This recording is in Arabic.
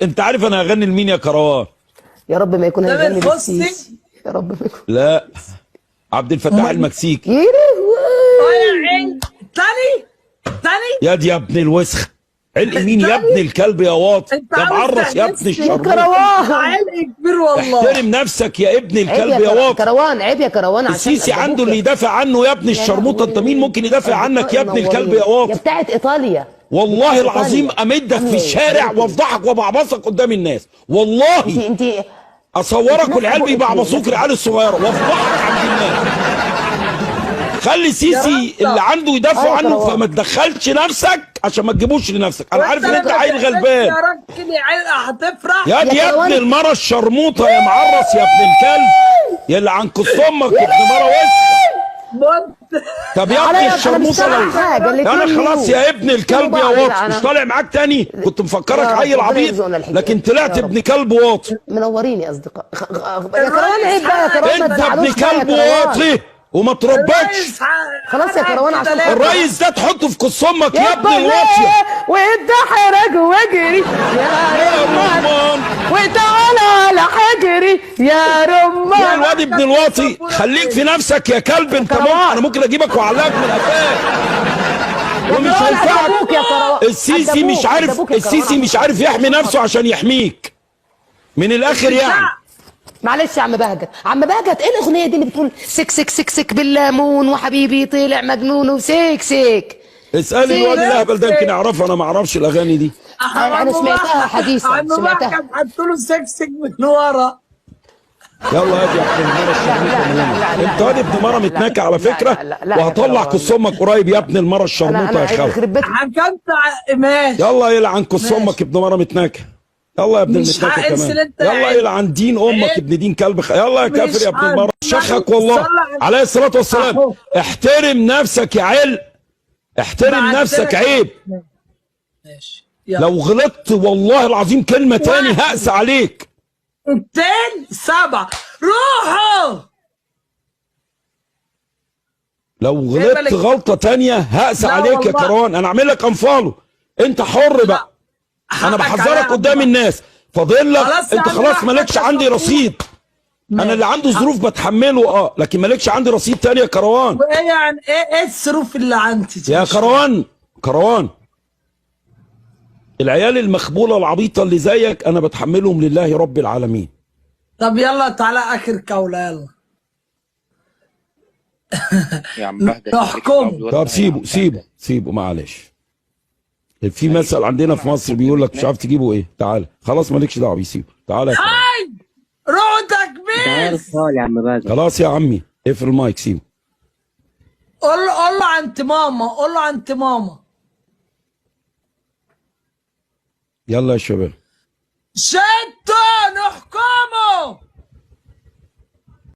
انت عارف انا هغني لمين يا كروان؟ يا رب ما يكون هيغني تامر للسيسي. حسني. يا رب ما يكون. لا، عبد الفتاح المكسيكي. يا يا لهوي. عين تاني يا ابن الوسخ، علق مين يا ابن الكلب يا واطي؟ انت يا عاوز معرس يا ابن تحبسني. الشرموط. كروان. عيل كبير والله. احترم نفسك يا ابن عيب الكلب يا واطي. كروان، عيب يا كروان. عشان السيسي أدبوك عنده اللي يا- يدافع عنه يا ابن يا الشرموطه. انت لهوي. مين ممكن يدافع عنك يا ابن الكلب يا يا واطي؟ بتاعت ايطاليا. والله بتاعت العظيم إيطاليا. امدك عاملة في إيه؟ الشارع حضرتك. وافضحك وبعبصك قدام الناس والله. انت اصورك انت والعيال ناس بيبعبصوك أبوك. العيال الصغيره وافضحك عند الناس. خلي سيسي يا رب. اللي عنده يدافع يا عنه، كروان. فما تدخلش نفسك عشان ما تجيبوش لنفسك. انا عارف ان وانت انت لما عيل تحبس غلبان. يا راجل يا عيل هتفرح. يا دي يا ابن كروان. المره الشرموطه يا معرس يا ابن الكلب يا اللي عن كص امك يا ابن مره وسخه. بص. طب يا عليا ابن أنا مش الشرموطه سامع لو حاجة، الاتنين انا خلاص يو. يا ابن الكلب يا واطي مش طالع معاك تاني. كنت مفكرك يا رب، عيل ربنا عبيط يرزقنا الحكمة. لكن طلعت يا رب. ابن كلب واطي. منورين يا اصدقاء. يا كروان عيب بقى يا كروان، ما انت ابن تزعلوش بقى يا كلب كروان. واطي وما تربكش. الريس خلاص يا كروان عشان خاطر- الريس ده تحطه في كص امك يا ابن الواطيه. واتحرج واجري يا رمان، وتعالى على حجري يا يا رمان. الواد ابن الواطي خليك في نفسك يا كلب. انت كروان. انا ممكن اجيبك واعلقك من قفاك ومش كروان هينفعك. أدبوك يا كروان. السيسي أدبوك، مش عارف أدبوك يا كروان السيسي مش عارف يحمي نفسه عشان يحميك من الاخر يعني. معلش يا عم بهجت. عم بهجت، ايه الاغنيه دي اللي بتقول سك سك سك سك بالليمون وحبيبي طلع مجنون وسك سك؟ اسالي الواد الاهبل ده يمكن يعرفها. انا ما اعرفش الاغاني دي. أنا سمعتها حديثا، سمعتها. كان حطوا له سكسك من ورا. يلا يا ابن المره الشرموطه. انت واد ابن مره متناكه على فكره. لا يا وهطلع كروان. كص امك قريب يا ابن المره الشرموطه انا يا خالد. يخرب بيتك. حكمت ماشي. يلا يلعن كص امك ابن مره متناكه. يلا يا ابن مش المتناكه هانسل كمان. انت يلا عيب. يلعن دين امك عيب. ابن دين كلب يلا يا مش كافر يا ابن هانسل. المره. شخك والله صلى على- عليه الصلاه والسلام. أهو. احترم نفسك يا عيل. احترم بعد نفسك كده- عيب. ماشي يلا. لو غلطت والله العظيم كلمه تاني هقس عليك. 207 روحوا. لو بالك؟ غلطت غلطه تانية هقس لا عليك يا والله. كروان. انا اعمل لك انفولو. انت حر بقى. انا حقك بحذرك عليا قدام بقى. الناس. فاضل لك خلاص يا انت عم خلاص بقى، مالكش حقك عندي صفور. رصيد. انا اللي عنده ظروف بتحمله لكن مالكش عندي رصيد تاني يا كروان. وايه يعني ايه الظروف اللي عندي دي؟ يا كروان العيال المخبوله العبيطه اللي زيك انا بتحملهم لله رب العالمين. طب يلا تعالى اخر كوله يلا. يا عم بهجت نحكم. طب سيبه معلش. في مثل عندنا في مصر بيقول لك مش عارف تجيبه ايه. تعالى خلاص مالكش دعوه بيسيبه. تعالى يا كروان. هاي روحوا تكبيس. يا عم بهجت. خلاص يا عمي اقفل المايك سيبه. قول له عند ماما، قول له عند ماما. يلا يا شباب. شت